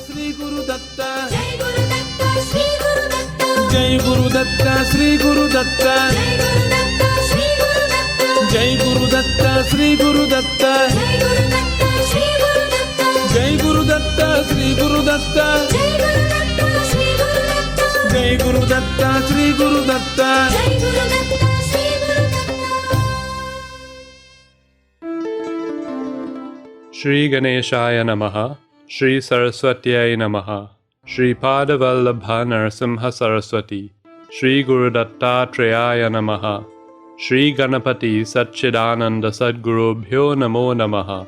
Sri Guru Datta. Jai Guru Datta, Sri Guru Datta. Jai Guru Datta, Sri Guru Datta. Jai Guru Datta, Sri Guru Datta. Jai Guru Datta, Sri Guru Datta. Jai Guru Datta, Sri Guru Datta. Jai Guru Datta, Sri Guru Datta. Shri Ganeshaya Namaha, Shri Saraswatyai Namaha, Shri Padavallabha Narasimha Saraswati, Shri Guru Dattatreya Namaha, Shri Ganapati Satchidananda Sadgurubhyo Namo Namaha.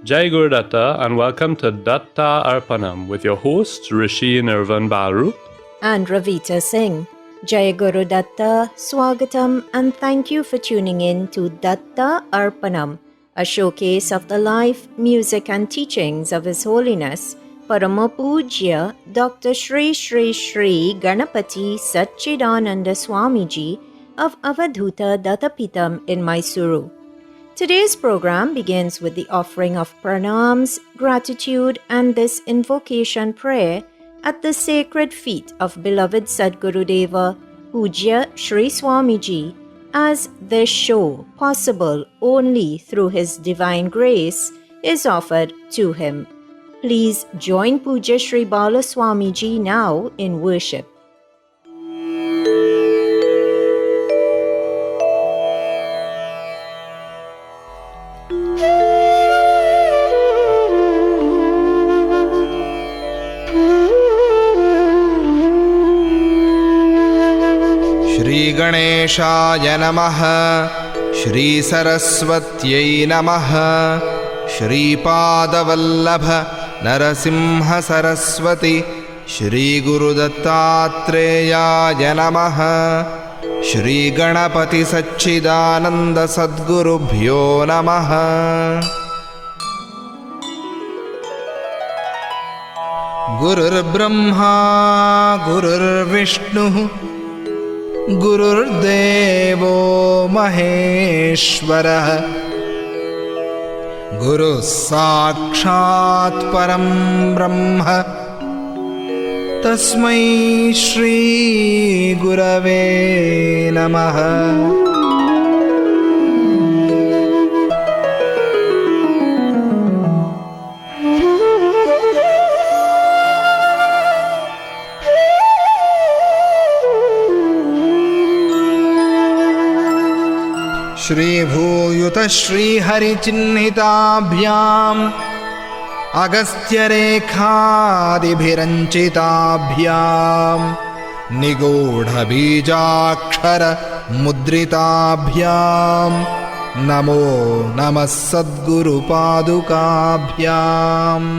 Jai Guru Datta and welcome to Datta Arpanam with your hosts Rishi Nirvan Baru and Ravita Singh. Jai Guru Datta, Swagatam, and thank you for tuning in to Datta Arpanam, a showcase of the life, music, and teachings of His Holiness Parama Pujya Dr. Shri Shri Shri Ganapati Satchidananda Swamiji of Avadhuta Dattapitam in Mysuru. Today's program begins with the offering of pranams, gratitude, and this invocation prayer at the sacred feet of beloved Sadgurudeva Pujya Shri Swamiji, as this show, possible only through His divine grace, is offered to him. Please join Pujya Shri Bala Swamiji now in worship. Shri गणेशाय नमः, श्री सरस्वत्यै नमः, श्रीपादवल्लभ नरसिंह सरस्वती, श्री गुरुदत्तात्रेयाय नमः, श्री गणपति सच्चिदानंद सद्गुरुभ्यो नमः। गुरुर्ब्रह्मा गुरुर्विष्णुः गुरुर्देवो महेश्वरः, गुरुः साक्षात् परं ब्रह्म, तस्मै श्री गुरवे नमः। श्रीभूयुत श्रीहरिचिह्निताभ्याम् अगस्त्यरेखादिभिरञ्चिताभ्याम् निगूढबीजाक्षरमुद्रिताभ्याम् नमो नमः सद्गुरुपादुकाभ्याम्।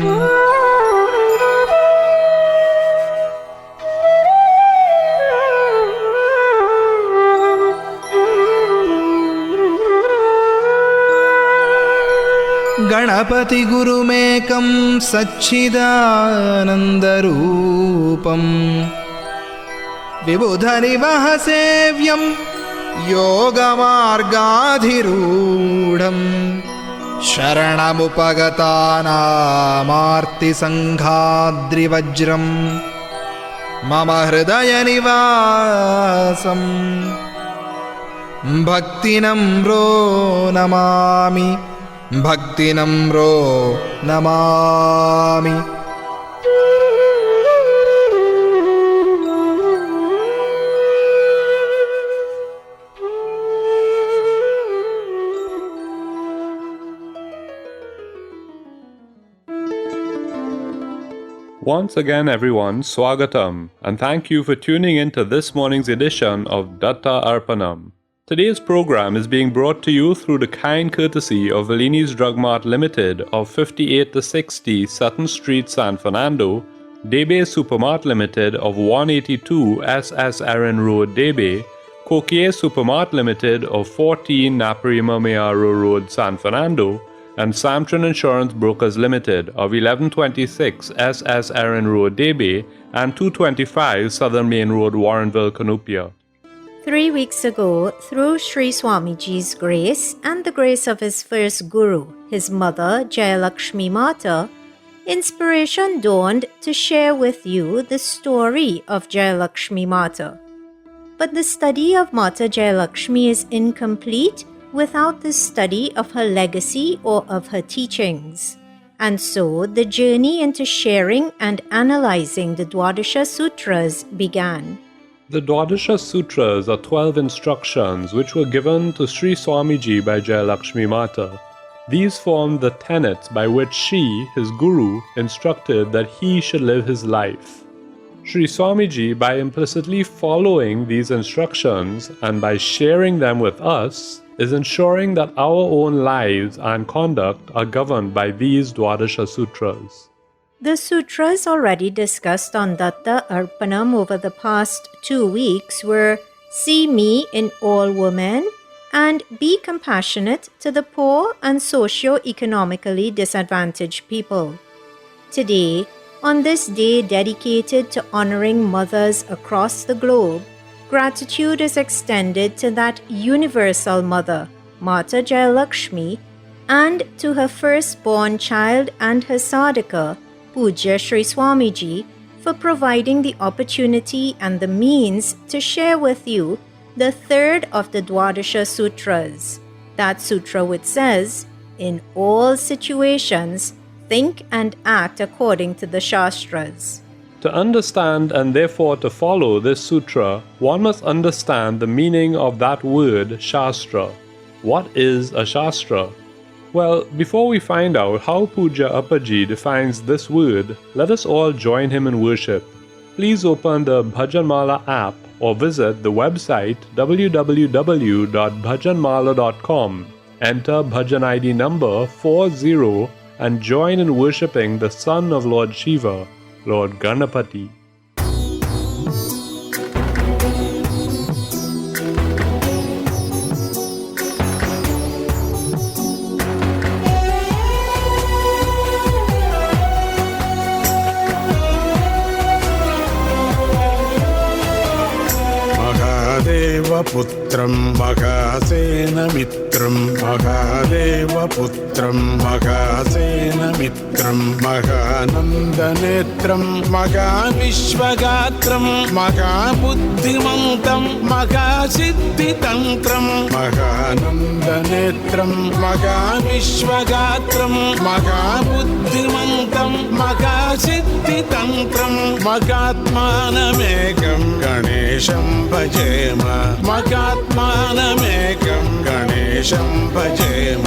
गणपति गुरुमेकं सच्चिदानन्दरूपं, विबुधनिवहसेव्यं योगमार्गाधिरूढं, शरणमुपगतानामार्तिसङ्घाद्रिवज्रं मम हृदयनिवासं भक्तिनम्रो Namami, भक्तिनम्रो Namami. Once again, everyone, Swagatam, and thank you for tuning in to this morning's edition of Datta Arpanam. Today's program is being brought to you through the kind courtesy of Velini's Drug Mart Limited of 58 to 60 Sutton Street, San Fernando, Debe Supermart Limited of 182 SS Aaron Road, Debe, Coquier Supermart Limited of 14 Naparima Mayaro Road, San Fernando, and Samtron Insurance Brokers Limited of 1126 SS Aaron Road, Debe, and 225 Southern Main Road, Warrenville, Cunupia. 3 weeks ago, through Sri Swamiji's grace and the grace of his first guru, his mother Jayalakshmi Mata, inspiration dawned to share with you the story of Jayalakshmi Mata. But the study of Mata Jayalakshmi is incomplete without the study of her legacy or of her teachings. And so the journey into sharing and analyzing the Dwadasha Sutras began. The Dwadasha Sutras are 12 instructions which were given to Sri Swamiji by Jayalakshmi Mata. These formed the tenets by which she, his guru, instructed that he should live his life. Sri Swamiji, by implicitly following these instructions and by sharing them with us, is ensuring that our own lives and conduct are governed by these Dwadasha Sutras. The sutras already discussed on Datta Arpanam over the past 2 weeks were See Me in All Women and Be Compassionate to the Poor and Socio-Economically Disadvantaged People. Today, on this day dedicated to honoring mothers across the globe, gratitude is extended to that universal mother, Mata Jayalakshmi, and to her firstborn child and her sadhaka, Pujya Sri Swamiji, for providing the opportunity and the means to share with you the third of the Dwadasha Sutras, that sutra which says, in all situations, think and act according to the Shastras. To understand and therefore to follow this sutra, one must understand the meaning of that word Shastra. What is a Shastra? Well, before we find out how Pujya Appaji defines this word, let us all join him in worship. Please open the Bhajanmala app or visit the website www.bhajanmala.com. Enter Bhajan ID number 40 and join in worshipping the son of Lord Shiva, Lord Ganapati. पुत्रं मघासेन मित्रं महादेवपुत्रं मघासेन मित्रं महानन्दनेत्रं महाविश्वगात्रं महाबुद्धिमन्तं महासिद्धितन्त्रं महानन्दनेत्रं महाविश्वगात्रं महाबुद्धिमन्तं महासिद्धितन्त्रं महात्मानमेकं गणेशं भजेम मगात्मानमेकं गणेशं भजेम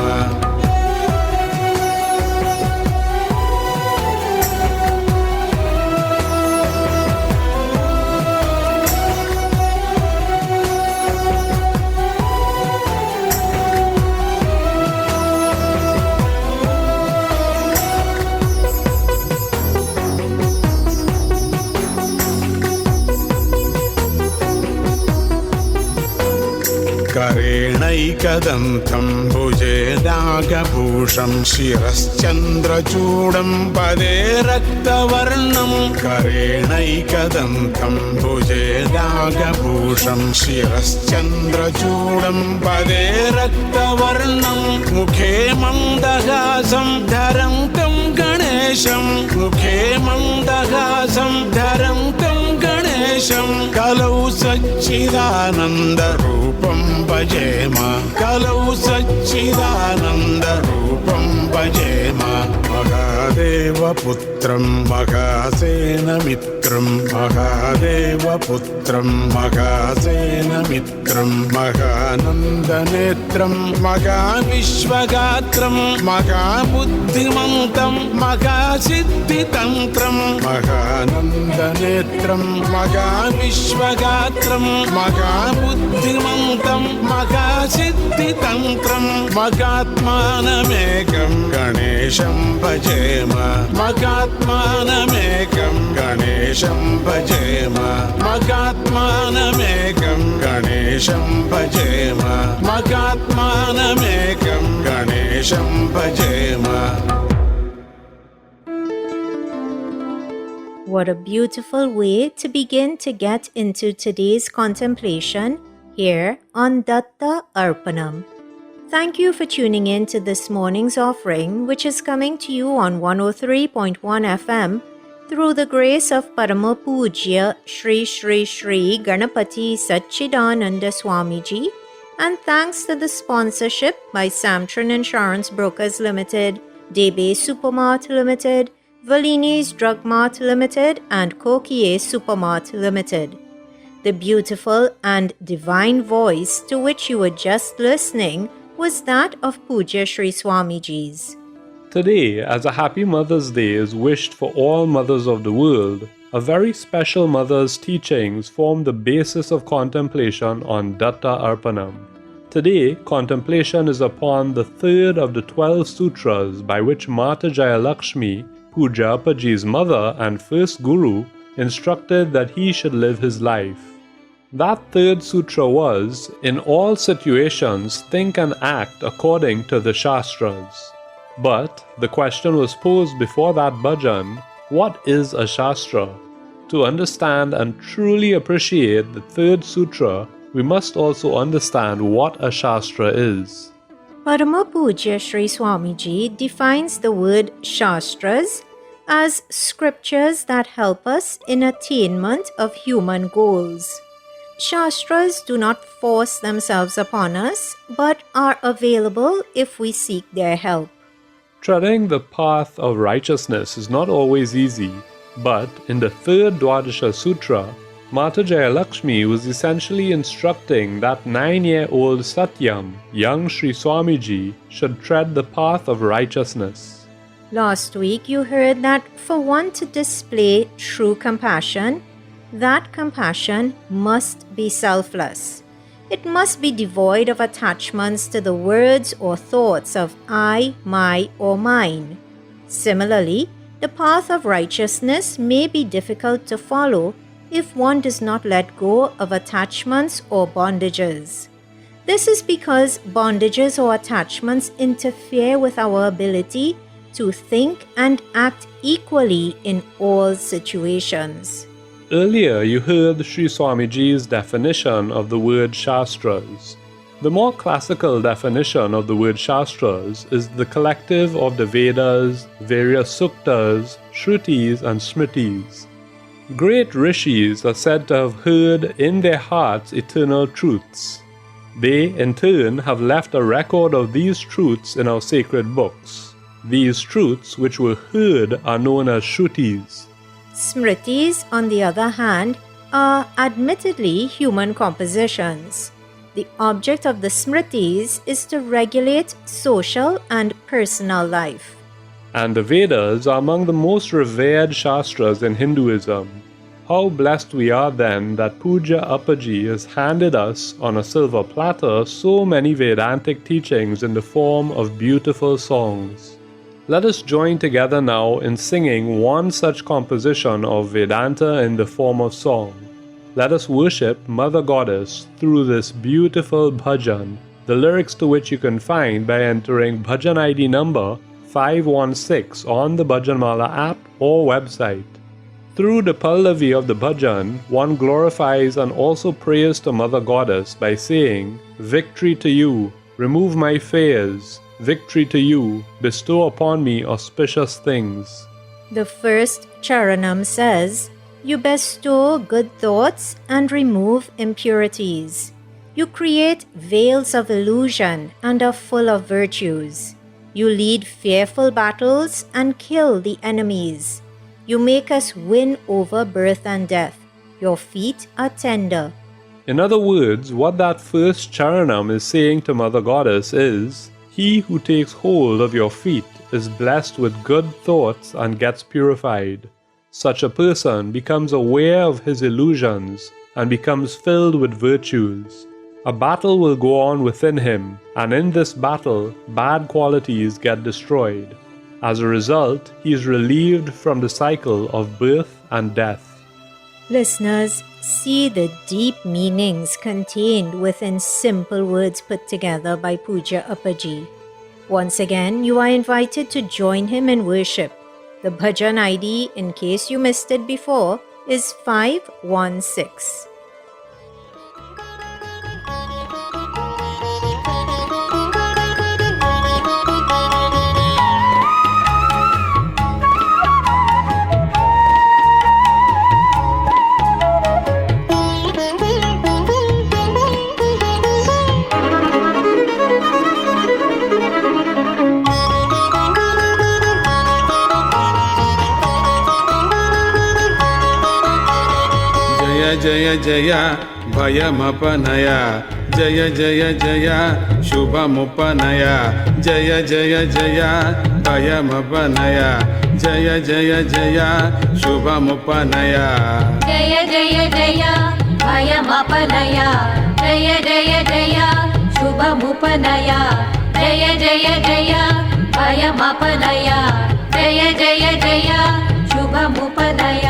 करेणैकदन्तं भुजे नागभूषं शिरश्चन्द्रचूडं पदे रक्तवर्णं करेणैकदन्तं भुजे नागभूषं शिरश्चन्द्रचूडं पदे रक्तवर्णं मुखे मन्दहासं धरन्तं गणेशं मुखे मन्दहासं धरन्तं गणेशं कलौ सच्चिदानन्दरूपं भजेम कलौ सच्चिदानन्दरूपं भजेम महादेवपुत्रं मघासेन मित्रं महादेवपुत्रं मघासेन मित्रं महानन्दनेत्रं महाविश्वगात्रं महाबुद्धिमन्तं महासिद्धितन्त्रं महानन्दनेत्रं महाविश्वगात्रं महाबुद्धिमन्तं महासिद्धितन्त्रं महात्मानमेकं गणेशं भजेम महात्मानमेकं गणेशं भजेम महात्मानमेकं गणेशं भजेम महात्मानमेकं गणेशं भजेम. What a beautiful way to begin to get into today's contemplation here on Datta Arpanam. Thank you for tuning in to this morning's offering, which is coming to you on 103.1 FM through the grace of Parama Pujya Shri Shri Shri Ganapati Satchidananda Swamiji, and thanks to the sponsorship by Samtran Insurance Brokers Limited, Debe Supermart Limited, Valini's Drug Mart Limited, and Kokie Supermart Limited. The beautiful and divine voice to which you were just listening was that of Pujya Sri Swamiji's. Today, as a happy Mother's Day is wished for all mothers of the world, a very special mother's teachings form the basis of contemplation on Datta Arpanam. Today, contemplation is upon the third of the 12 sutras by which Mata Jayalakshmi, Pujya Appaji's mother and first guru, instructed that he should live his life. That third sutra was, in all situations, think and act according to the Shastras. But the question was posed before that bhajan, what is a Shastra? To understand and truly appreciate the third sutra, we must also understand what a Shastra is. Parama Pujya Sri Swamiji defines the word Shastras as scriptures that help us in attainment of human goals. Shastras do not force themselves upon us, but are available if we seek their help. Treading the path of righteousness is not always easy, but in the third Dwadasha Sutra, Mata Jayalakshmi was essentially instructing that 9-year-old Satyam, young Sri Swamiji, should tread the path of righteousness. Last week you heard that for one to display true compassion, that compassion must be selfless. It must be devoid of attachments to the words or thoughts of I, my, or mine. Similarly, the path of righteousness may be difficult to follow if one does not let go of attachments or bondages. This is because bondages or attachments interfere with our ability to think and act equally in all situations. Earlier, you heard Sri Swamiji's definition of the word Shastras. The more classical definition of the word Shastras is the collective of the Vedas, various suktas, shrutis, and smritis. Great rishis are said to have heard in their hearts eternal truths. They, in turn, have left a record of these truths in our sacred books. These truths, which were heard, are known as shrutis. Smritis, on the other hand, are admittedly human compositions. The object of the smritis is to regulate social and personal life. And the Vedas are among the most revered Shastras in Hinduism. How blessed we are then that Pujya Appaji has handed us on a silver platter so many Vedantic teachings in the form of beautiful songs. Let us join together now in singing one such composition of Vedanta in the form of song. Let us worship Mother Goddess through this beautiful bhajan, the lyrics to which you can find by entering bhajan ID number 516 on the Bhajanmala app or website. Through the pallavi of the bhajan, one glorifies and also prays to Mother Goddess by saying, "Victory to you, remove my fears. Victory to you, bestow upon me auspicious things." The first charanam says, you bestow good thoughts and remove impurities. You create veils of illusion and are full of virtues. You lead fearful battles and kill the enemies. You make us win over birth and death. Your feet are tender. In other words, what that first charanam is saying to Mother Goddess is, he who takes hold of your feet is blessed with good thoughts and gets purified. Such a person becomes aware of his illusions and becomes filled with virtues. A battle will go on within him, and in this battle, bad qualities get destroyed. As a result, he is relieved from the cycle of birth and death. Listeners, see the deep meanings contained within simple words put together by Pujya Appaji. Once again, you are invited to join him in worship. The bhajan ID, in case you missed it before, is 516. జయ జయ భయమపనయ జయ జయ జయ శుభముపనయ జయ జయ జయ భయమపనయ జయ జయ జయ శుభముపనయ జయ జయ జయ భయమపనయ జయ జయ జయ శుభముపనయ జయ జయ జయ భయమపనయ జయ జయ జయ శుభముపనయ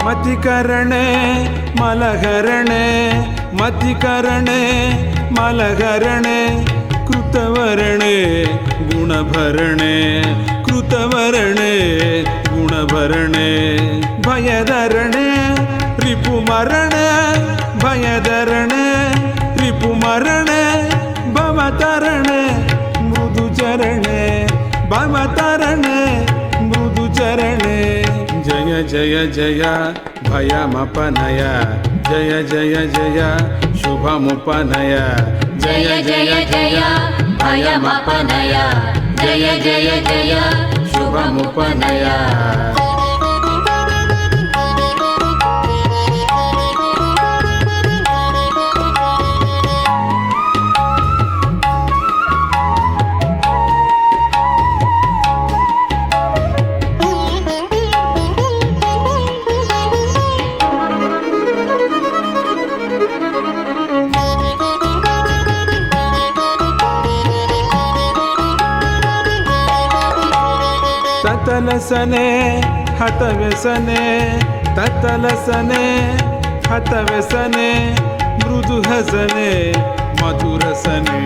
మతికరణే మలహరణే మతికరణే మలహరణే కృతవరణే గుణభరణే కృతవరణే గుణభరణే భయధరణే రిపుమరణే భయధరణే రిపుమరణే భవతరణే మృదుచరణే భవతరణే మృదుచరణే జయ జయ జయ భయమపనయ జయ జయ జయ శుభముపనయ జయ జయ జయ భయమపనయ జయ జయ జయ శుభముపనయ తతలసనే హతవ్యసనే తతలసనే హతవ్యసనే మృదుహసనే మధురసనే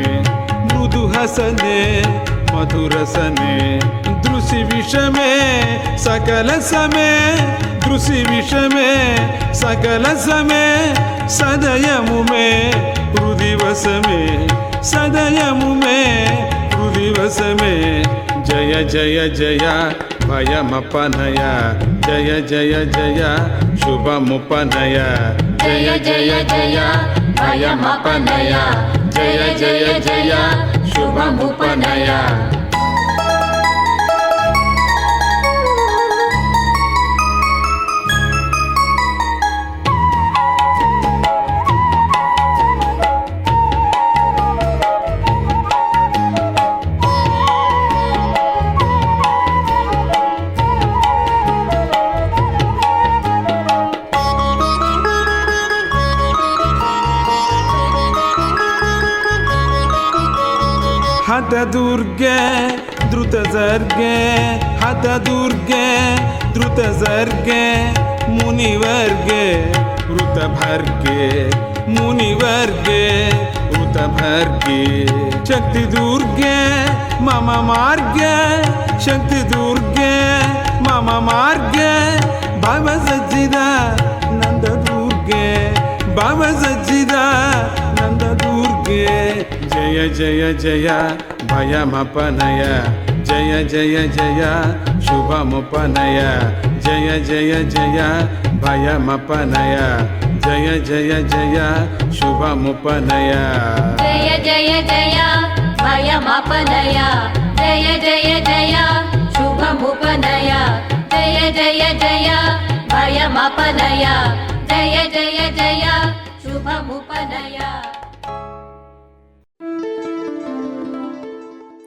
మృదుహసనే మధురసనే దృశి విషమే సకల సమే దృశి విషమే సకల సమే సదయము మే హృదివసమే సదయము మే హృదివసమే జయ జయ జయ భయమపనయ జయ జయ జయ శుభముపనయ జయ జయ జయ భయమపనయ జయ జయ జయ శుభముపనయ హతదుర్గే ధృతసర్గే హతదుర్గే ధృతసర్గే మునివర్గే వృతభర్గే మునివర్గే వృతభర్గే శక్తిదుర్గే మమ మార్గే శక్తిదుర్గే మమ మార్గే భవసజ్జిదా నందదుర్గే భవసజ్జిదా నందదుర్గే జయ జయ జయ భయమపనయ జయ జయ జయ శుభముపనయ జయ జయ జయ భయమపనయ జయ జయ జయ శుభముపనయ జయ జయ జయ భయమపనయ జయ జయ జయ శుభముపనయ జయ జయ జయ భయమపనయ జయ జయ జయ శుభముపనయ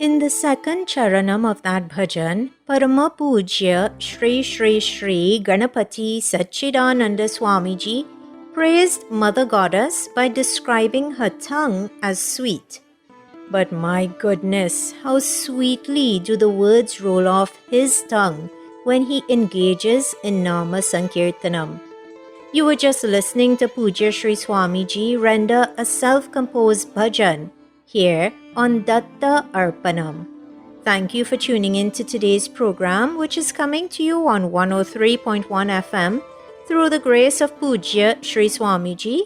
In the second charanam of that bhajan, Parama Pujya Shri Shri Shri Ganapati Satchidananda Swamiji praised Mother Goddess by describing her tongue as sweet. But my goodness, how sweetly do the words roll off his tongue when he engages in Nama Sankirtanam. You were just listening to Pujya Shri Swamiji render a self-composed bhajan here on Datta Arpanam. Thank you for tuning in to today's program, which is coming to you on 103.1 FM through the grace of Pujya Shri Swamiji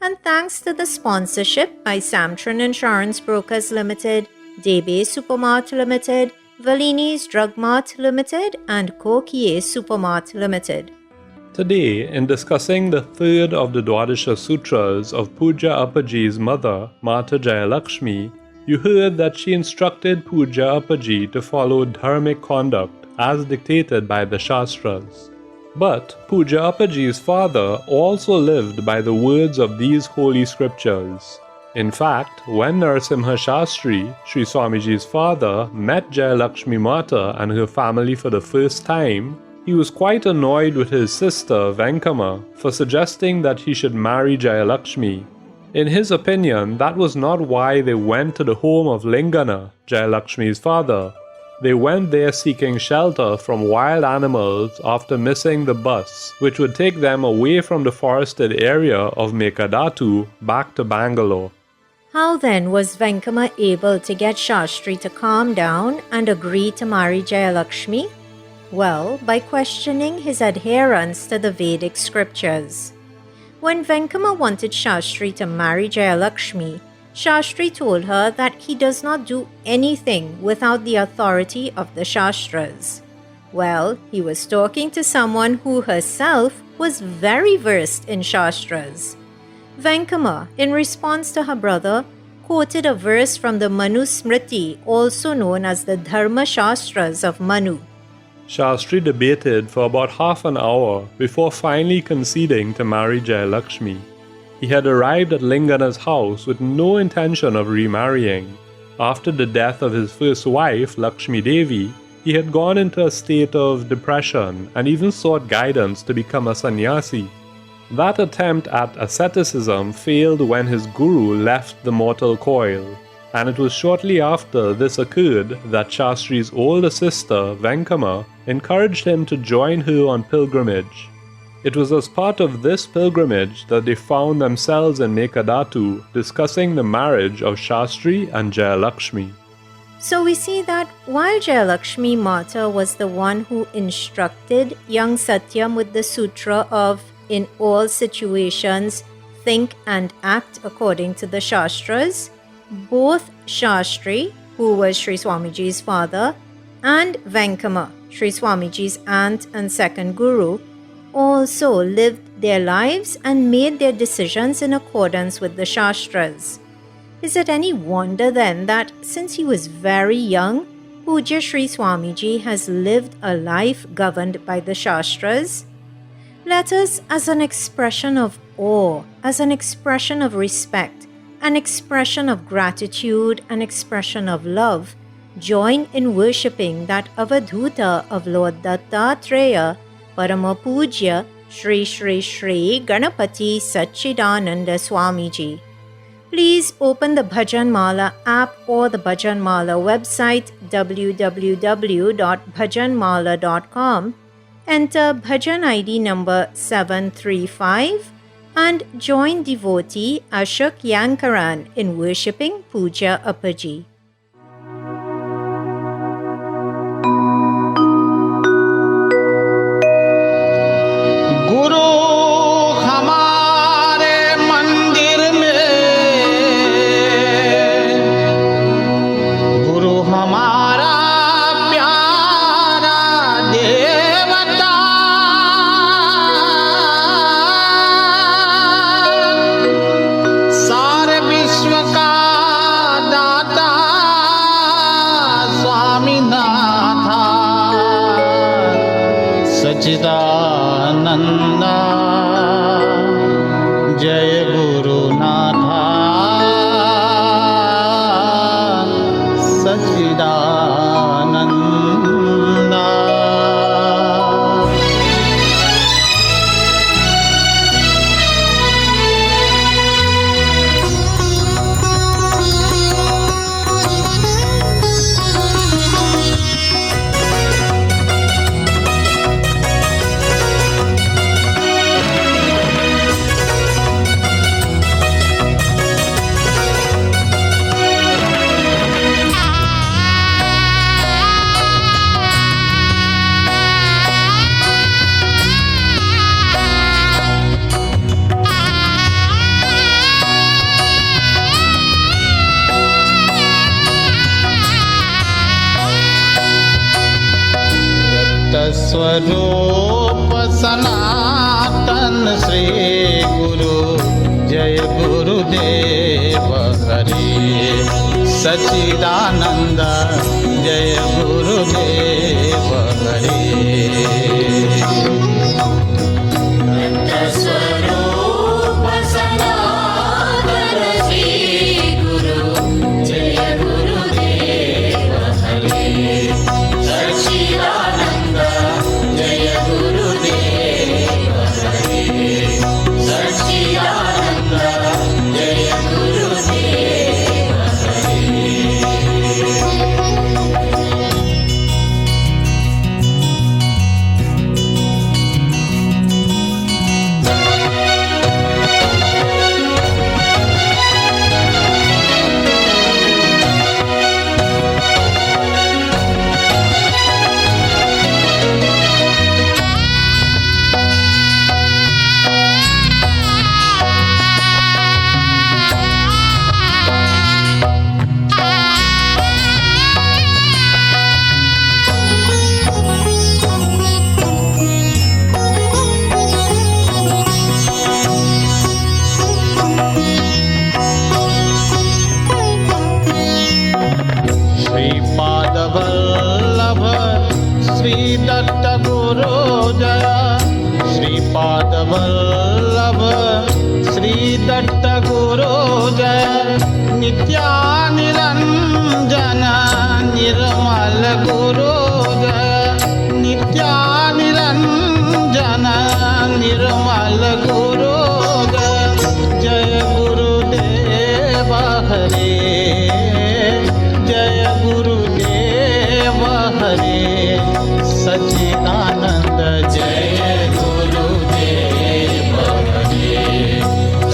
And thanks to the sponsorship by Samtron Insurance Brokers Limited, Debe Supermart Limited, Valini's Drug Mart Limited, and Kokie Supermart Limited. Today, in discussing the third of the Dwadasha Sutras of Puja Appaji's mother, Mata Jayalakshmi, you heard that she instructed Puja Appaji to follow dharmic conduct as dictated by the Shastras. But Puja Appaji's father also lived by the words of these holy scriptures. In fact, when Narasimha Shastri, Sri Swamiji's father, met Jayalakshmi Mata and her family for the first time, he was quite annoyed with his sister Venkama for suggesting that he should marry Jayalakshmi. In his opinion, that was not why they went to the home of Lingana, Jayalakshmi's father. They went there seeking shelter from wild animals after missing the bus, which would take them away from the forested area of Mekadatu back to Bangalore. How then was Venkama able to get Shastri to calm down and agree to marry Jayalakshmi? Well, by questioning his adherence to the Vedic scriptures. When Venkama wanted Shastri to marry Jayalakshmi, Shastri told her that he does not do anything without the authority of the Shastras. Well, he was talking to someone who herself was very versed in Shastras. Venkama, in response to her brother, quoted a verse from the Manu Smriti, also known as the Dharma Shastras of Manu. Shastri debated for about half an hour before finally conceding to marry Jayalakshmi. He had arrived at Lingana's house with no intention of remarrying. After the death of his first wife, Lakshmi Devi, he had gone into a state of depression and even sought guidance to become a sannyasi. That attempt at asceticism failed when his guru left the mortal coil, and it was shortly after this occurred that Shastri's older sister, Venkama, encouraged him to join her on pilgrimage. It was as part of this pilgrimage that they found themselves in Mekadatu discussing the marriage of Shastri and Jayalakshmi. So we see that while Jayalakshmi Mata was the one who instructed young Satyam with the sutra of, in all situations, think and act according to the Shastras, both Shastri, who was Sri Swamiji's father, and Venkama, Sri Swamiji's aunt and second guru, also lived their lives and made their decisions in accordance with the Shastras. Is it any wonder then that since he was very young, Puja Sri Swamiji has lived a life governed by the Shastras? Let us, as an expression of awe, as an expression of respect, an expression of gratitude, an expression of love, join in worshipping that Avadhuta of Lord Dattatreya, Parama Pujya Shri Shri Shri Ganapati Satchidananda Swamiji. Please open the Bhajan Mala app or the Bhajan Mala website www.bhajanmala.com, enter Bhajan ID number 735 and join devotee Ashok Yankaran in worshipping Puja Appaji. Sachchidananda जय गुरुनाथा सच्चिदानंदा। स्वरूप सनातन श्री गुरु जय गुरुदेव हरे सच्चिदानंद जय गुरुदेव हरे स्वरूप सनातन श्री गुरु जय गुरुदेव हरे सच्चिदानंद जय गुरुदेव हरे सच्चिदानंद जय गुरुदेव हरे श्रीपादवल्लभ श्री दत्त गुरु जय श्रीपादवल्लभ श्री दत्त गुरु जय नित्यानिरंजन निर्मल गुरु जय नित्यानिरंजन निर्मल गुरु जय जय गुरुदेव हरे जय गुरुदेव हरे सच्चिदानंद जय गुरुदेव हरे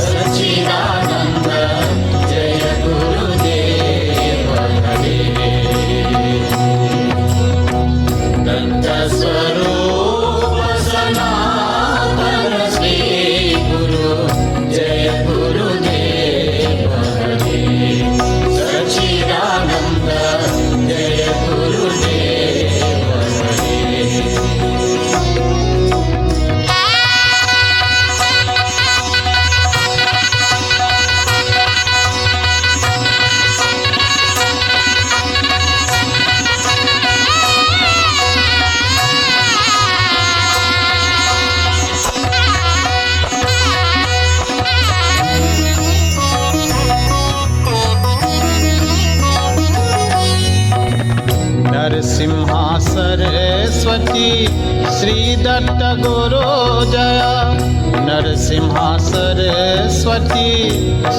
सच्चिदानंद जय गुरुदेव हरे दत्त स्वरूप सनातन श्री गुरु जय गुरुदेव हरे सच्चिदानंद जय गुरुदेव हरे नरसिंहा सरस्वती श्री दत्त गुरु जय नरसिंहा सरस्वती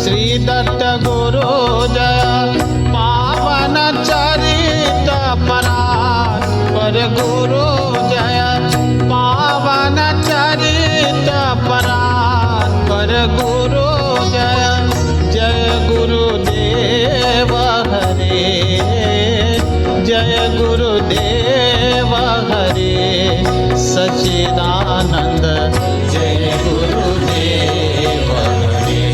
श्री दत्त गुरु जय पावन चरित परात्पर गुरु जय पावन चरित परात्पर गुरु जय जय गुरुदेव हरे जय गुरुदेव हरे सच्चिदानंद जय गुरुदेव हरे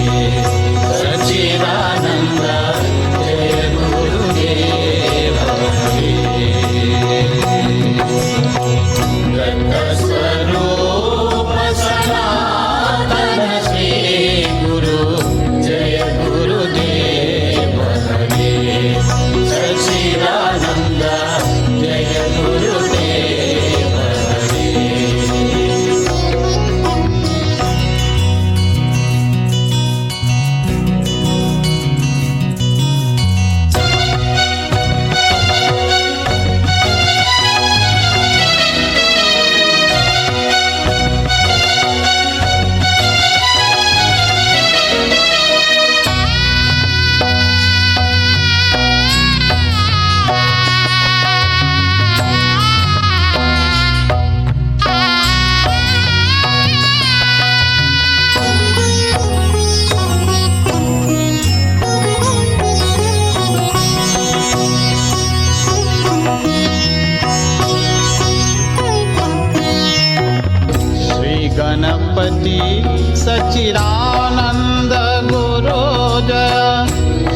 सच्चिदानंद जय गुरुदेव हरे दत्त स्वरूप सनातन श्री गुरु जय गुरुदेव हरे सच्चिदानंद जय गुरुदेव हरे गणपति सच्चिदानंद गुरु जय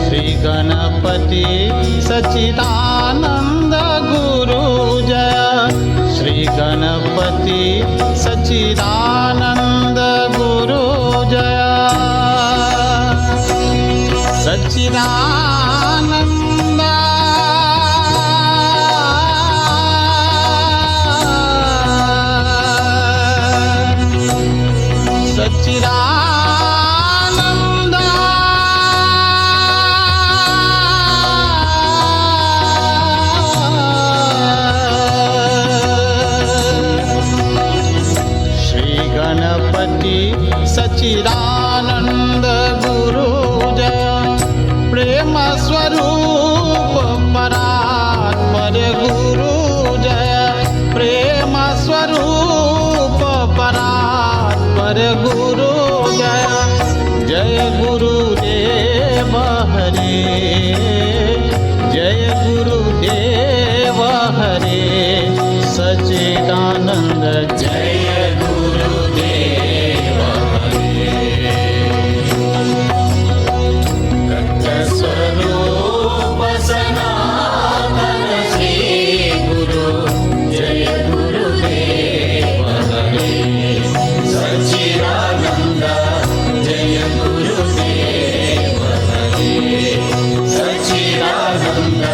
श्री गणपति सच्चिदानंद गुरु जय श्री गणपति सच्चिदानंद गुरु जया सच्चिदानंद सच्चिदानंद श्री गणपति सच्चिदानंद गुरु जय प्रेम स्वरूप परात्पर गुरु जय प्रेम स्वरूप परात्पर गुरु जय जय गुरुदेव हरे जय गुरुदेव हरे सच्चिदानंद जय गुरुदेव स्वरूप सनातन श्री गुरु जय गुरुदेव हरे सच्चिदानंद जय गुरुदेव हरे सच्चिदानंद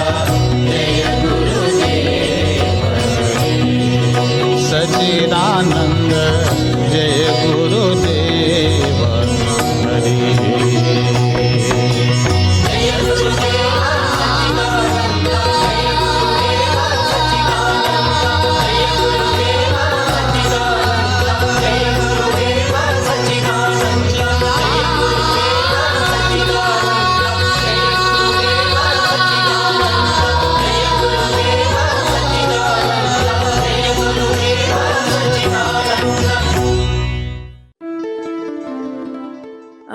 जय गुरुदेव हरे सच्चिदानंद जय गुरुदेव हरे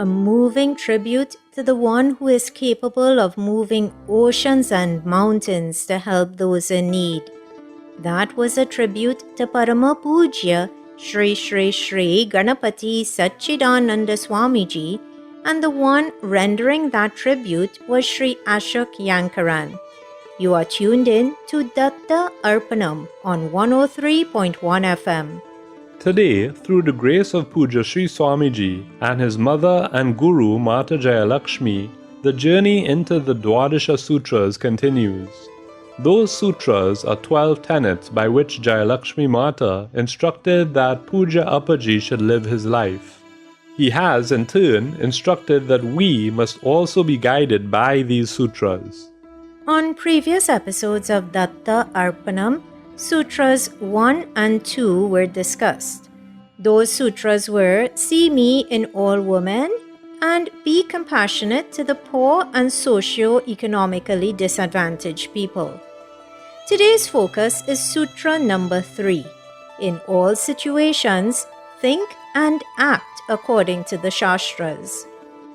A moving tribute to the one who is capable of moving oceans and mountains to help those in need. That was a tribute to Parama Pujya Shri Shri Shri Ganapati Satchidananda Swamiji, and the one rendering that tribute was Shri Ashok Yankaran. You are tuned in to Datta Arpanam on 103.1 FM. Today, through the grace of Puja Sri Swamiji and his mother and guru Mata Jayalakshmi, the journey into the Dwadasha Sutras continues. Those sutras are 12 tenets by which Jayalakshmi Mata instructed that Puja Appaji should live his life. He has, in turn, instructed that we must also be guided by these sutras. On previous episodes of Datta Arpanam, Sutras 1 and 2 were discussed. Those sutras were See Me in all women and Be compassionate to the poor and socio-economically disadvantaged people. Today's focus is Sutra number 3. In all situations, think and act according to the Shastras.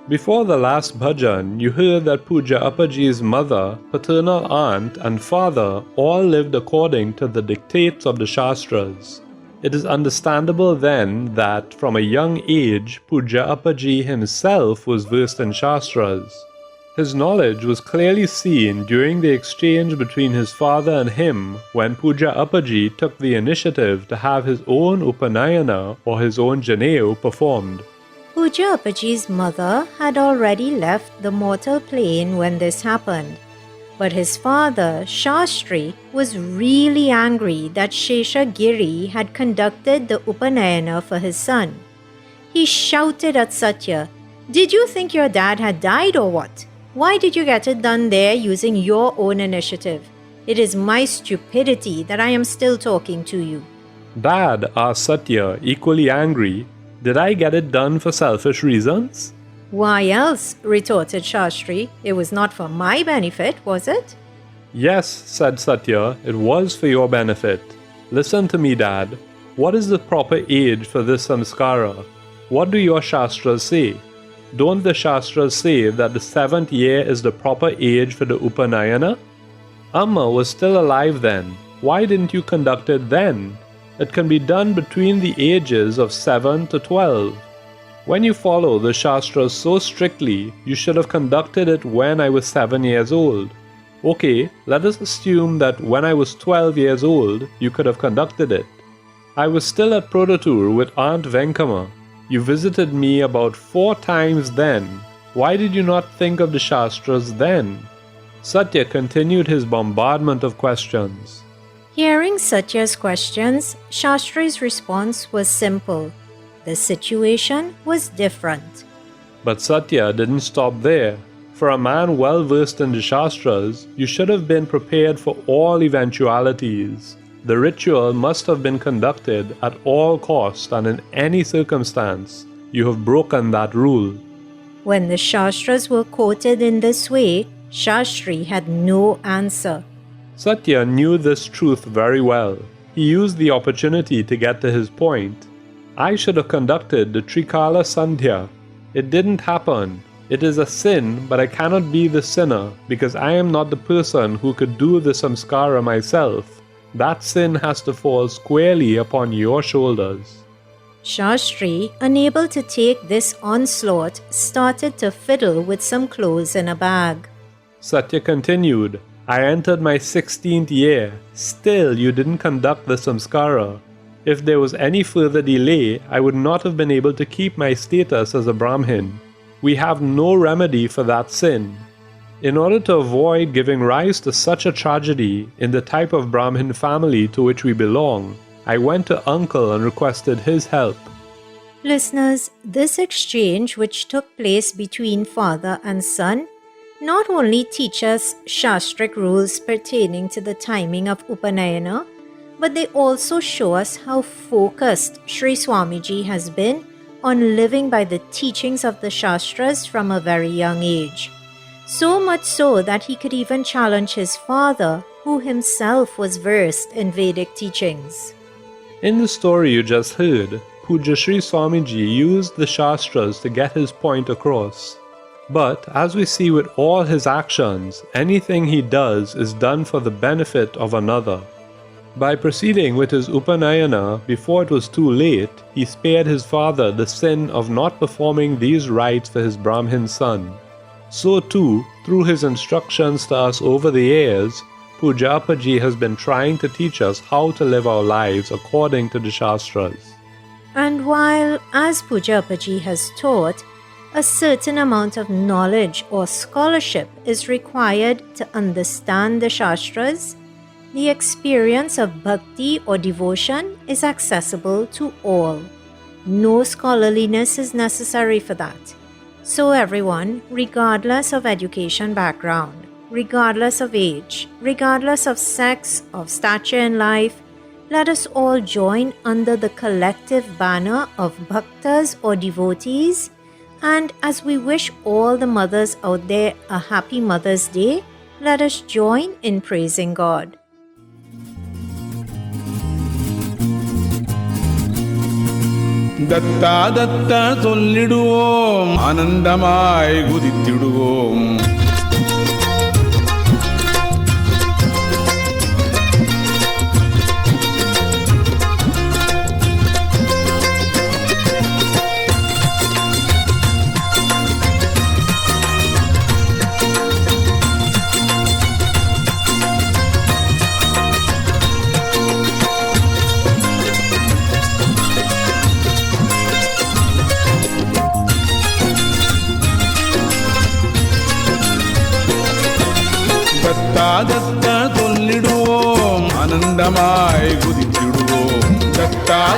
Before the last bhajan, you heard that Puja Appaji's mother, paternal aunt, and father all lived according to the dictates of the Shastras. It is understandable then that from a young age, Puja Appaji himself was versed in Shastras. His knowledge was clearly seen during the exchange between his father and him when Puja Appaji took the initiative to have his own Upanayana or his own Janeo performed. Puja Appaji's mother had already left the mortal plane when this happened, but his father, Shastri, was really angry that Sheshagiri had conducted the Upanayana for his son. He shouted at Satya, "Did you think your dad had died or what? Why did you get it done there using your own initiative? It is my stupidity that I am still talking to you." Dad asked Satya, equally angry, "Did I get it done for selfish reasons?" "Why else?" retorted Shastri. "It was not for my benefit, was it?" "Yes," said Satya, "it was for your benefit. Listen to me, Dad. What is the proper age for this samskara? What do your Shastras say? Don't the Shastras say that the 7th year is the proper age for the Upanayana? Amma was still alive then. Why didn't you conduct it then? It can be done between the ages of 7 to 12. When you follow the Shastras so strictly, you should have conducted it when I was 7 years old. Okay, let us assume that when I was 12 years old, you could have conducted it. I was still at Prototour with Aunt Venkama. You visited me about 4 times then. Why did you not think of the Shastras then? Satya continued his bombardment of questions. Hearing Satya's questions, Shastri's response was simple. The situation was different. But Satya didn't stop there. For a man well versed in the Shastras, you should have been prepared for all eventualities. The ritual must have been conducted at all cost, and in any circumstance, you have broken that rule. When the Shastras were quoted in this way, Shastri had no answer. Satya knew this truth very well. He used the opportunity to get to his point. I should have conducted the Trikala Sandhya. It didn't happen. It is a sin, but I cannot be the sinner because I am not the person who could do the samskara myself. That sin has to fall squarely upon your shoulders. Shastri, unable to take this onslaught, started to fiddle with some clothes in a bag. Satya continued, I entered my 16th year. Still, you didn't conduct the samskara. If there was any further delay, I would not have been able to keep my status as a Brahmin. We have no remedy for that sin. In order to avoid giving rise to such a tragedy in the type of Brahmin family to which we belong, I went to uncle and requested his help. Listeners, this exchange which took place between father and son not only teaches Shastric rules pertaining to the timing of Upanayana, but they also show us how focused Sri Swamiji has been on living by the teachings of the Shastras from a very young age. So much so that he could even challenge his father, who himself was versed in Vedic teachings. In the story you just heard, Puja Sri Swamiji used the Shastras to get his point across. But as we see with all his actions, anything he does is done for the benefit of another. By proceeding with his Upanayana before it was too late, he spared his father the sin of not performing these rites for his Brahmin son. So too, through his instructions to us over the years, Pujappaji has been trying to teach us how to live our lives according to the Shastras. And while, as Pujappaji has taught, a certain amount of knowledge or scholarship is required to understand the Shastras, the experience of bhakti or devotion is accessible to all. No scholarliness is necessary for that. So everyone, regardless of education background, regardless of age, regardless of sex, of stature in life, let us all join under the collective banner of bhaktas or devotees. And as we wish all the mothers out there a happy Mother's Day, let us join in praising God. ദത്താ Datta ചൊല്ലിടുവോം ആനന്ദമായി കുതിത്തിടുവോം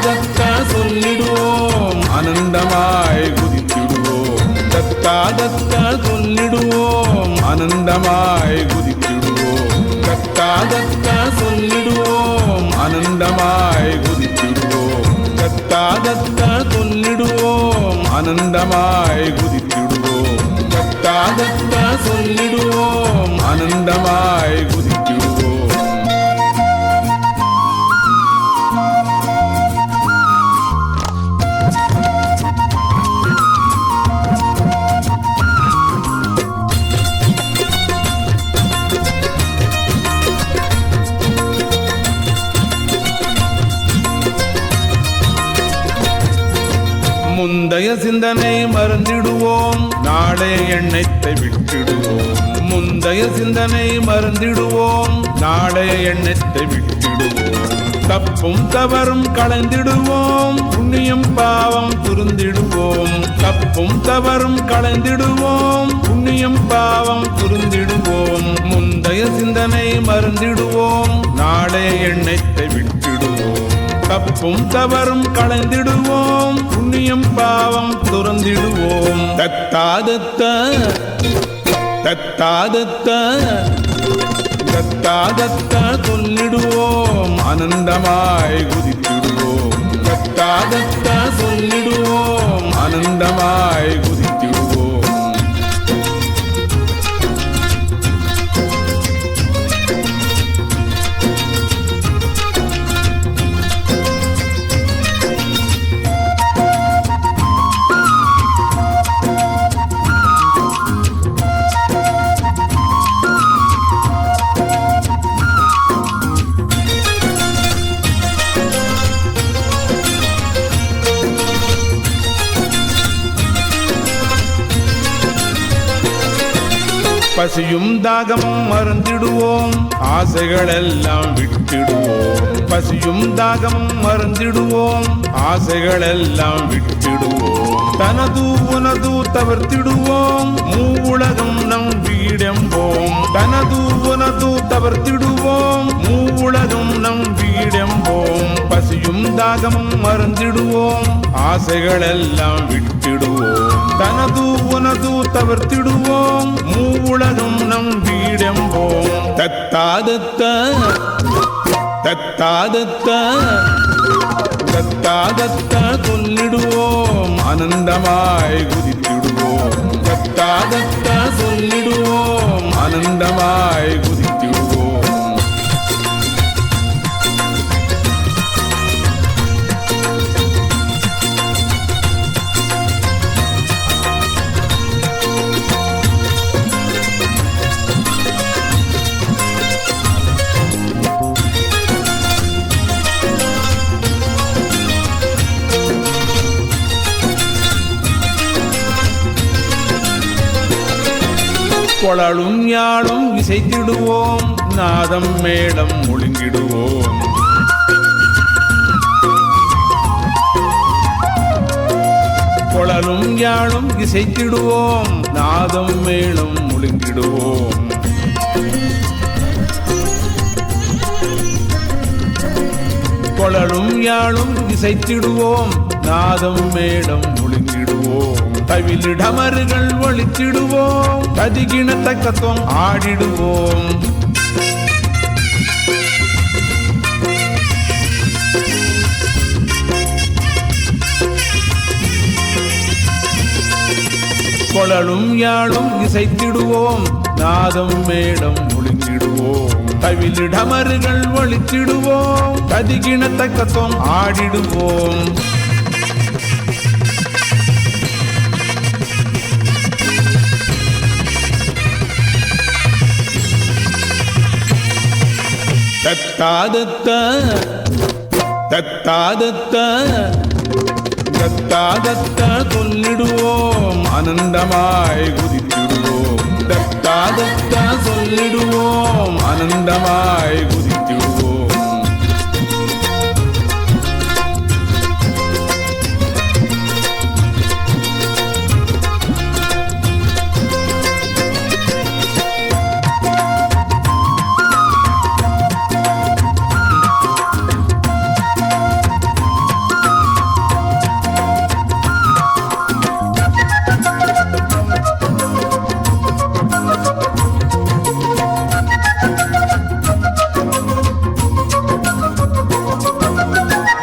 Datta ചൊല്ലിടുവോം ആനന്ദമായി കുതിച്ചിടുവോം ദത്താ Datta ചൊല്ലിടുവോം ആനന്ദമായി കുതിച്ചിടുവോം ദത്താ Datta ചൊല്ലിടുവോം ആനന്ദമായി കുതിച്ചിടുവോം ദത്താ Datta ചൊല്ലിടുവോം ആനന്ദമായി കുതിച്ചിടുവോം ദത്താ Datta ചൊല്ലിടുവോം ആനന്ദമായി കുതിച്ചിടുവോം ദത്താ Datta ചൊല്ലിടുവോം ആനന്ദമായി കുതിച്ചിടുവോം முந்தைய சிந்தனை மறந்திடுவோம் நாளை எண்ணத்தை விட்டுடுவோம் முந்தைய சிந்தனை மறந்திடுவோம் நாளை எண்ணத்தை விட்டுடுவோம் தப்பும் தவறும் களைந்திடுவோம், புண்ணியம் பாவம் துருந்திடுவோம். தப்பும் தவறும் களைந்திடுவோம், புண்ணியம் பாவம் துருந்திடுவோம். முந்தைய சிந்தனை மறந்திடுவோம், நாளைய எண்ணத்தை விட்டுடுவோம். தப்பும் தவறும் களைந்திடுவோம், புண்ணியம் பாவம் துறந்திடுவோம். தத்தாதத்த தத்தாதத்த தத்தாதத்த சொல்லிடுவோம், ஆனந்தமாய் குதித்திடுவோம். தத்தாதத்த சொல்லிடுவோம், ஆனந்தமாய் குதித்திடுவோம். பசியும் தாகமும் மறந்திடுவோம், ஆசைகள் எல்லாம் விட்டுடுவோம். பசியும் தாகமும் மறந்திடுவோம், ஆசைகள் எல்லாம் விட்டுடுவோம். தனது உனது தவிர்த்திடுவோம், மூவுலகம் நம் வீடெம்போம். தனது உனது தவிர்த்திடுவோம், மூவுலகம் நம் வீடெம்போம். பசியும் தாகமும் மறந்திடுவோம், ஆசைகள் எல்லாம் விட்டுடுவோம். தனது உனது தவிர்த்திடுவோம், மூவுலகம் நம் வீடெம்போம். தத்தாதத்த தத்தாதத்த தத்தாதத்த சொல்லிடுவோம், ஆனந்தமாய் குதித்திடுவோம். தத்தாதத்த சொல்லிடுவோம், ஆனந்தமாய் குதித்திடுவோம். கொளலும் யாழும் இசைத்திடுவோம், நாதம் மேளம் ஒழுங்கிடுவோம். கொளலும் யாழும் இசைத்திடுவோம், நாதம் மேளம் ஒழுங்கிடுவோம். கொளலும் யாழும் இசைத்திடுவோம், நாதம் மேளம் ஒழுங்கிடுவோம். தவிலிடமர்கள் ஒழித்திடுவோம், கதிகிணத்தக்கத்துவம் ஆடிடுவோம். கொளலும் யாழும் இசைத்திடுவோம், நாதம் மேளம் ஒழுங்கிடுவோம். தவிலிடமர்கள் ஒழித்திடுவோம், கதிகிணத்தக்கத்துவம் ஆடிடுவோம். தத்தாதத்த தத்தாதத்த தத்தாதத்த சொல்லிடுவோம், ஆனந்தமாய் குதித்திடுவோம். தத்தாதத்த சொல்லிடுவோம், ஆனந்தமாய் குதித்திடுவோம்.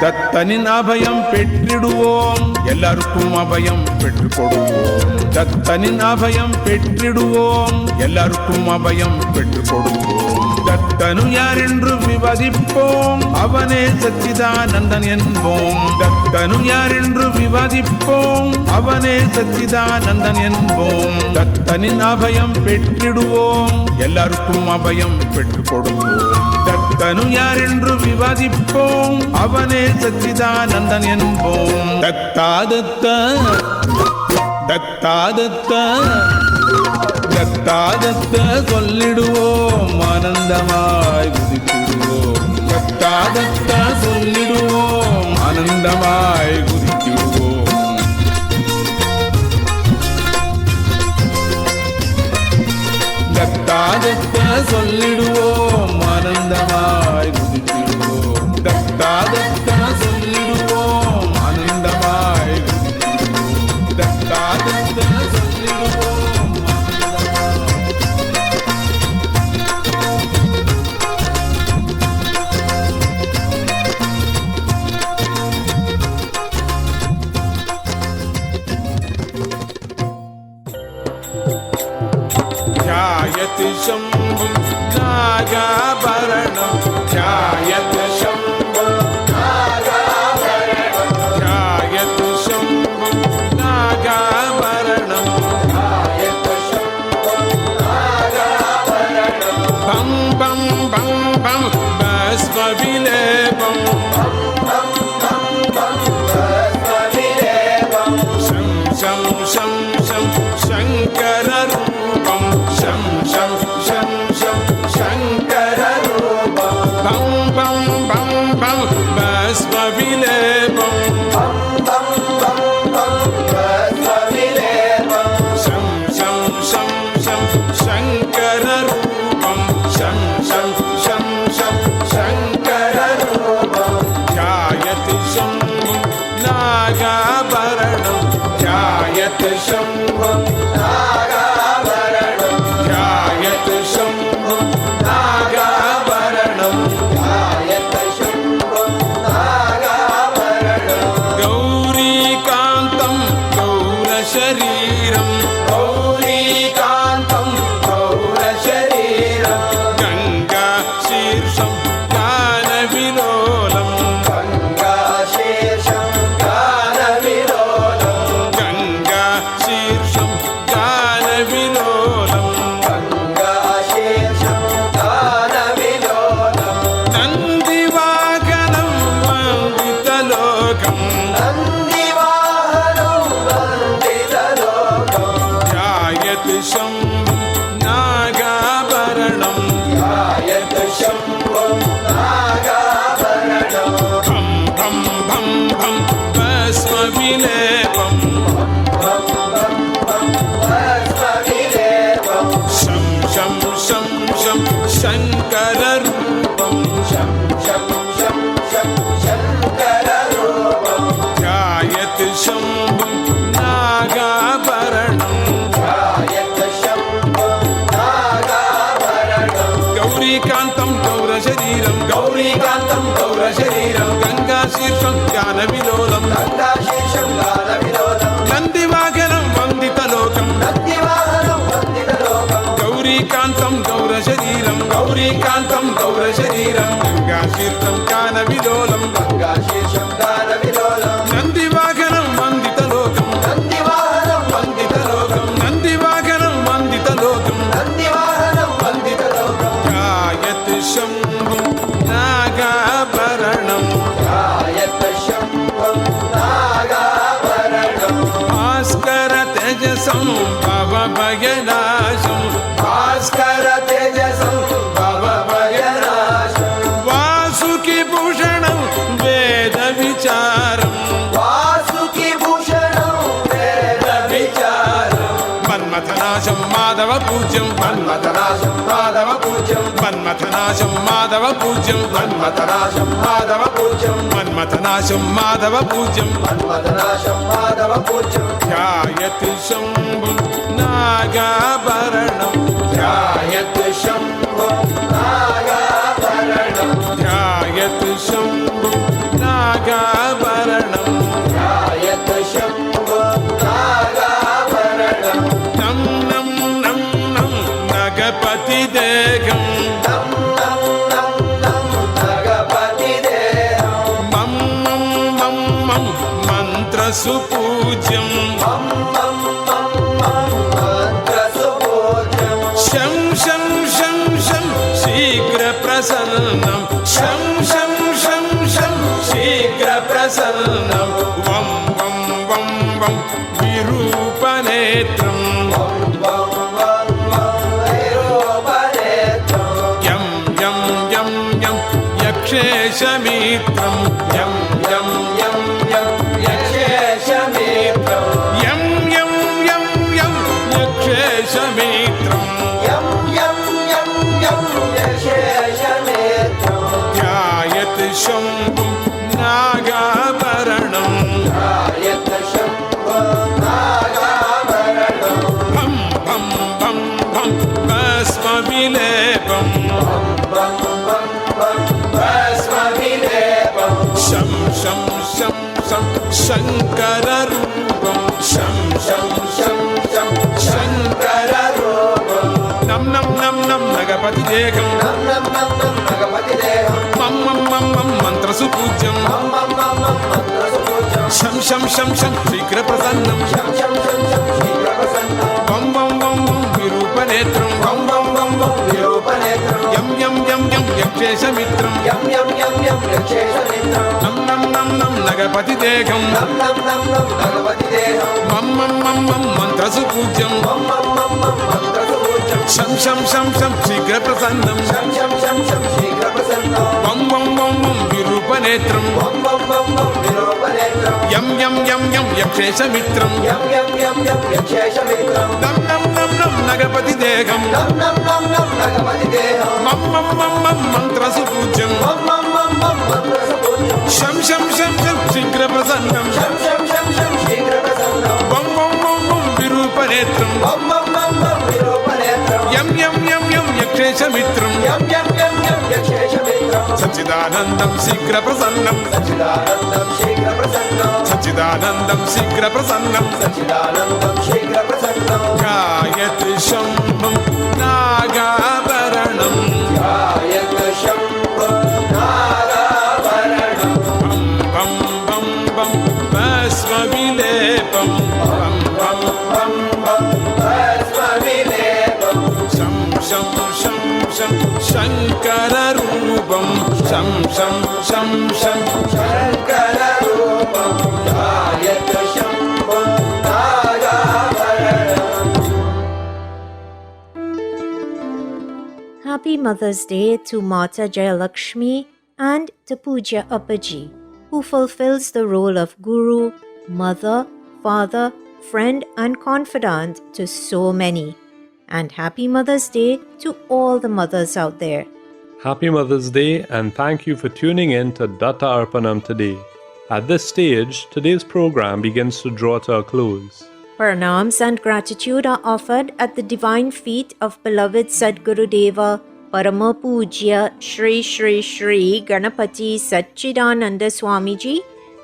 தத்தனின் அபயம் பெற்றிடுவோம், எல்லாருக்கும் அபயம் பெற்றுக் கொடுவோம். தத்தனின் அபயம் பெற்றிடுவோம், எல்லாருக்கும் அபயம் பெற்றுக் கொடுவோம். தத்தனு யார் என்று விவாதிப்போம், அவனே சச்சிதானந்தன் என்போம். தத்தனு யார் என்று விவாதிப்போம், அவனே சச்சிதானந்தன் என்போம். தத்தனின் அபயம் பெற்றிடுவோம், எல்லாருக்கும் அபயம் பெற்றுக் கொடுப்போம். தத்தனு யார் என்று விவாதிப்போம், அவனே சச்சிதானந்தன் என்போம். தத்தாதத்த தத்தாதத்த தத்தாதத்த சொல்லிடுவோம், ஆனந்தமாய் குதித்திடுவோம். தத்தா தத்தா சொல்லிடுவோம் ஆனந்தமாய் குதித்திடுவோம் தத்தா தத்தா சொல்லிடுவோம் ஆனந்தமாய் குதித்திடுவோம் தத்தா தத்தா சொல்லிடுவோம் ஆனந்தமாய் குதித்திடுவோம் தத்தா தத்தா சொல்லிடுவோம் ध्यायति शम्भुं नागाभरणं ध्यायति शम्भुं नागाभरणं ध्यायति शम्भुं नागाभरणं ध्यायति शम्भुं नागाभरणं बं बं बं बं भस्मविलेपं बं बं बं बं भस्मविलेपं शं शं शं शं शङ्कररूपं शं शं शं शं शङ्कररूपं बं बं बं बं भस्मविलेपं बं बं बं बं भस्मविलेपं शं शं शं शं शङ्कररूपं शं शं शं शं शङ्कररूपं ध्यायति शम्भुं नागाभरणं ध्यायति शम्भुं नागाभरणं ध्यायति शम्भुं नागाभरणं ध्यायति शम्भुं नागाभरणं गौरीकान्तं गौरशरीरं गौरीकान्तं गौरशरीरं गङ्गाशीर्षं गानविलोलं गङ्गाशीर्षं गानविलोलं गङ्गाशीर्षं गानविलोलं गङ्गाशीर्षं गानविलोलं नन्दिवाहनं वन्दितलोकं नन्दिवाहनं वन्दितलोकं ध्यायति शम्भुं नागाभरणं ध्यायति शम्भुं नागाभरणं भं भं भं भं भस्मविलेपं भं भं भं भस्मविलेपं शं शं शं शं शङ्कररूपं शं शं शं शं शङ्कररूपं ध्यायति शम्भुं नागाभरणं ध्यायति शम्भुं नागाभरणं गौरीकान्तं गौरशरीरं गौरीकान्तं गौरशरीरं गङ्गाशीर्षं गानविलोलं गङ्गाशीर्षं गानविलोलं नन्दिवाहनं वन्दितलोकं नन्दिवाहनं वन्दितलोकं गौरीकान्तं गौरशरीरं गौरीकान्तं गौरशरीरं गङ्गाशीर्षं गानविलोलं गङ्गाशीर्षं गानविलोलं नन्दिवाहनं वन्दितलोकं नन्दिवाहनं वन्दितलोकं नन्दिवाहनं वन्दितलोकं नन्दिवाहनं वन्दितलोकं ध्यायति शम्भुं नागाभरणं ध्यायति शम्भुं नागाभरणं भास्कर तेजसं भवभयनाशं भास्कर तेजसं भवभयनाशं वासुकिभूषणं वेदविचारं वासुकिभूषणं वेदविचारं मन्मथनाशं माधवपूज्यं मन्मथनाशं माधवपूज्यं मन्मथनाशं माधवपूज्यं मन्मथनाशं माधवपूज्यं मन्मथनाशं माधवपूज्यं मन्मथनाशं माधवपूज्यं ध्यायति शम्भुं नागाभरणं ध्यायति शम्भुं नागाभरणं ध्यायति शम्भुं नागाभरणं ध्यायति शम्भुं नागाभरणं नं नं नं नं नगपतिदेहं नं नं नं नं नगपतिदेहं मं मं मं मं मन्त्रसुपूज्यं मं मं मं मं मन्त्रसुपूज्यं शं शं शं शं शीघ्रप्रसन्नं शं शं शं शं शीघ्रप्रसन्नं वं वं वं वं विरूपनेत्रं वं वं वं वं विरूपनेत्रं यं यं यं यं यक्षे यक्षेशमित्रं यं यं यं यं यक्षेशमित्रं यं यं यं यं यक्षेशमित्रं यं यं यं यं यक्षेशमित्रं ध्यायत् शम्भुं नागाभरणं ध्यायत शम्भो नागाभरणं भं भं भं भं भस्मविलेपं बं बं बं भस्मविलेपं शं शं शं शं शङ्कररूपं शं शं शं शं शङ्कररूपं नं नं नं नं नगपतिदेकं नं नं नं नं भगवतिदेहं मं मं मं मं मन्त्रसुपूज्यं मम मम मम मन्त्रसुपूज्यं शं शं शं शं शीघ्रप्रसन्नं शं शं शं शं शीघ्रप्रसन्नं वं वं वं वं विरूपनेत्रं वं वं वं वं विरूपनेत्रं यं यं यं यं यक्षेशमित्रं यं यं यं यं यक्षेशमित्रं नं नं नं नं नगपतिदेकं नं नं नं नं भगवतिदेहं मं मं मं मं मन्त्रसुपूज्यं मम मम मम मम मन्त्रसुपूज्यं शं शं शं शं शीघ्रप्रसन्नं शं शं शं शं शीघ्रप्रसन्नं वं वं वं वं विरूपनेत्रं वं वं वं वं विरूपनेत्रं यं यं यं यं यक्षेशमित्रं यं यं यं यं यक्षेशमित्रं नं नं नं नं नगपतिदेकं नं नं नं नं भगवतिदेहं मं मं मं मं मन्त्रसुपूज्यं मम मम मम मम मन्त्रसुपूज्यं शं शं शं शं शीघ्रप्रसन्नं शं शं शं शं शीघ्रप्रसन्नं वं वं वं वं विरूपनेत्रं मम मम मम मम विरूपनेत्रं यं यं यं यं यक्षेशमित्रं यं यं यं यं यक्षेशमित्रं सच्चिदानन्दं शीघ्रप्रसन्नं सच्चिदानन्दं शीघ्रप्रसन्नं सच्चिदानन्दं शीघ्रप्रसन्नं सच्चिदानन्दं शीघ्रप्रसन्नं गायत् शम्भुं नागाभरणं ध्यायत शम्भो नागाभरणं बं बं बं भस्मविलेपं बं बं बं बं भस्मविलेपं शं शं शं शं शङ्कररूपं शं शं शं शं शङ्कररूपं ध्यायत Shambho नागाभरणम् Happy Mother's Day to Mata Jayalakshmi and to Pujya Appaji, who fulfills the role of guru, mother, father, friend and confidant to so many. And happy Mother's Day to all the mothers out there. Happy Mother's Day and thank you for tuning in to Datta Arpanam today. At this stage, today's program begins to draw to a close. Pranams and gratitude are offered at the divine feet of beloved Sadguru Deva, Parama Pujya Shri Shri Shri Ganapati Satchidananda Swamiji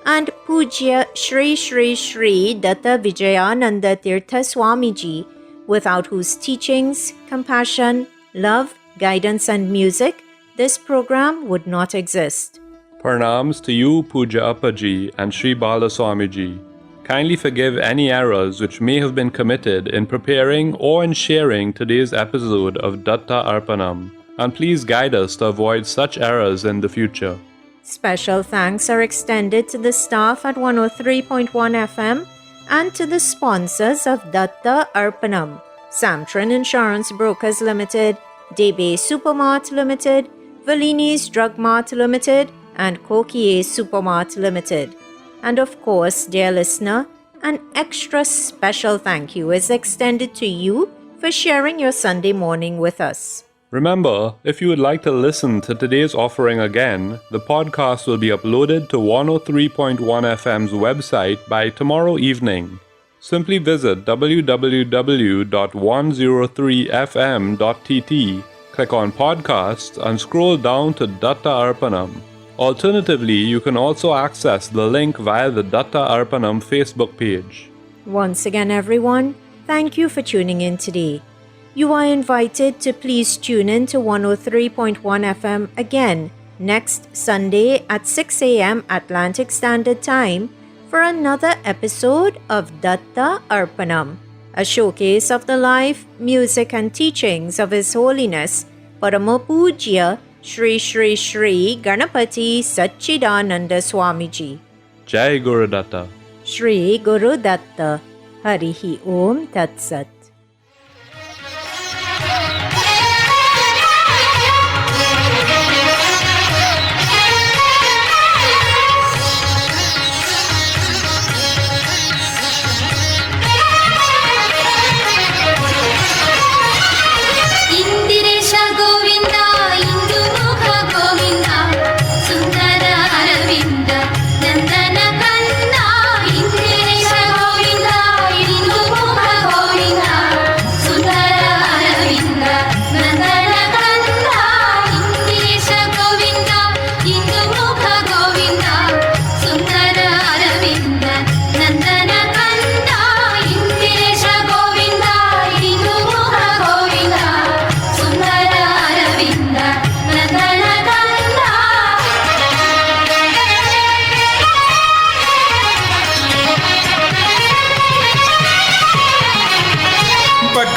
and Pujya Shri Shri Shri Datta Vijayananda Tirtha Swamiji, without whose teachings, compassion, love, guidance and music, this program would not exist. Pranams to you, Puja Appaji and Sri Bala Swamiji. Kindly forgive any errors which may have been committed in preparing or in sharing today's episode of Datta Arpanam, and please guide us to avoid such errors in the future. Special thanks are extended to the staff at 103.1 FM and to the sponsors of Datta Arpanam, Samtran Insurance Brokers Limited, Debe Supermart Limited, Valini's Drug Mart Limited, and Kokie Supermart Limited. And of course, dear listener, an extra special thank you is extended to you for sharing your Sunday morning with us. Remember, if you would like to listen to today's offering again, the podcast will be uploaded to 103.1 FM's website by tomorrow evening. Simply visit www.103fm.tt, click on podcasts and scroll down to Datta Arpanam. Alternatively, you can also access the link via the Datta Arpanam Facebook page. Once again, everyone, thank you for tuning in today. You are invited to please tune in to 103.1 FM again next Sunday at 6 a.m. Atlantic Standard Time for another episode of Datta Arpanam, a showcase of the life, music and teachings of His Holiness Parama Pujya Shri Shri Shri Ganapati Satchidananda Swamiji. Jai Guru Datta. Shri Guru Datta. Harihi Om Tat Sat.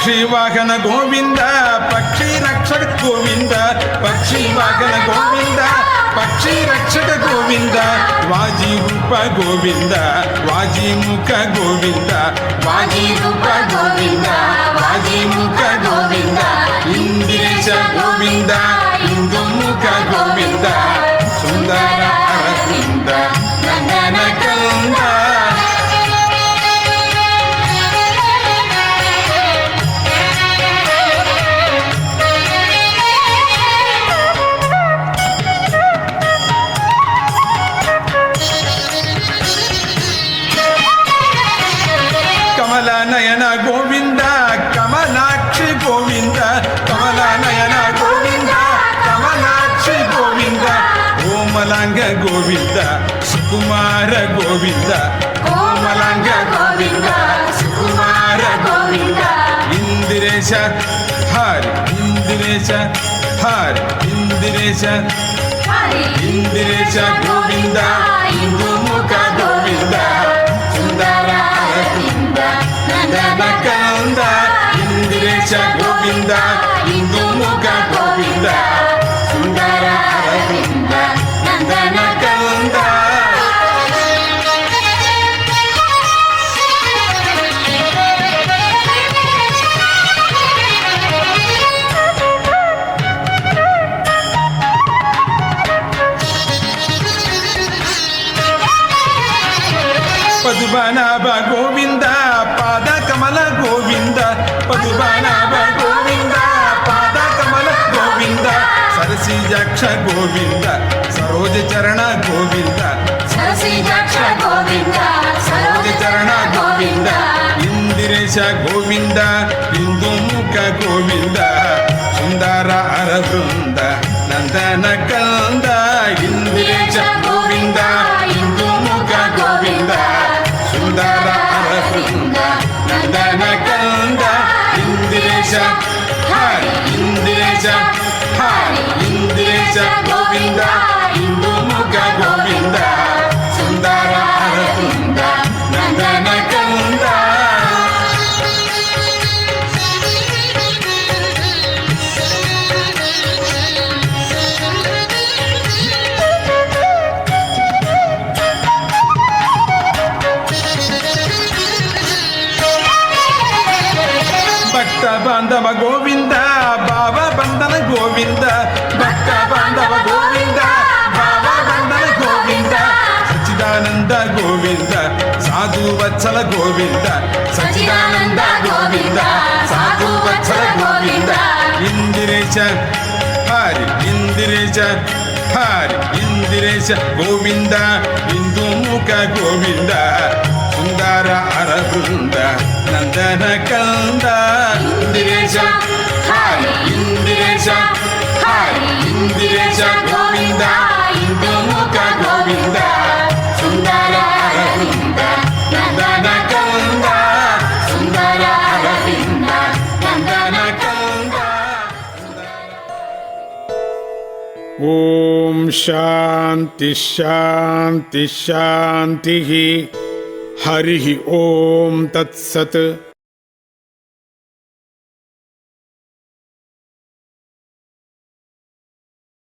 పక్షి వాహన గోవింద పక్షి రక్షక గోవింద పక్షి వాహన గోవింద పక్షి రక్షక గోవింద వాజీ రూప గోవింద వాజీ ముఖ గోవింద వాజీ రూప గోవింద వాజీ ముఖ గోవింద ఇంద్రేశ గోవింద ఇందు ముఖ గోవింద సుందర అరవింద నందన కంద కమల నయన గోవింద కమలాక్షి గోవింద కమల నయన గోవింద కమలాక్షి గోవింద కోమలాంగ గోవింద సుకుమార గోవింద కోమలాంగ గోవింద సుకుమార గోవింద ఇంద్రేశ హరి ఇంద్రేశ హరి ఇంద్రేశ ఇంద్రేశ గోవింద ఇందుముఖ గోవింద సుందర అరవింద నందన కంద ఇంద్రేశ గోవింద ఇందుముఖ గోవింద సుందర అరవింద నందన కంద పదుబనాభ గోవింద పాద కమల గోవింద పదుబనాభ గోవింద పాద కమల గోవింద సరసిజాక్ష గోవింద సరోజ చరణ గోవింద సరసిజాక్ష గోవింద సరోజ చరణ గోవింద ఇందిరేశ గోవింద ఇందుముఖ గోవింద సుందర అరవృంద నందన కంద ఇందిరేశ గోవింద ఇందుముఖ గోవింద సుందర అరవింద నందన కంద ఇంద్రేశ హరి ఇంద్రేశ హరి ఇంద్రేశ గోవింద ఇందుముఖ గోవింద సుందర అరవింద నందన కంద ಭಕ್ತ ಬಾಂಧವ ಗೋವಿಂದ ಭಾವ ಬಂಧನ ಗೋವಿಂದ ಭಕ್ತ ಬಾಂಧವ ಗೋವಿಂದ ಭಾವ ಬಂಧನ ಗೋವಿಂದ ಸಚ್ಚಿದಾನಂದ ಗೋವಿಂದ ಸಾಧು ವತ್ಸಲ ಗೋವಿಂದ ಸಚ್ಚಿದಾನಂದ ಗೋವಿಂದ ಸಾಧು ವತ್ಸಲ ಗೋವಿಂದ ಇಂದಿರೇಶ ಹರಿ ಇಂದಿರೇಶ ಹರಿ ಇಂದಿರೇಶ ಗೋವಿಂದ ಇಂದುಮುಖ ಗೋವಿಂದ ಸುಂದರ ಅರವೃಂದ నందన కంద ఇందిరేశ హరి ఇందిరేశ హరి ఇందిరేశ గోవింద ఇందుముఖ గోవింద సుందర అరవింద నందన కంద సుందర అరవింద నందన కంద ఓం శాంతి శాంతి శాంతి హరి ఓం తత్సత్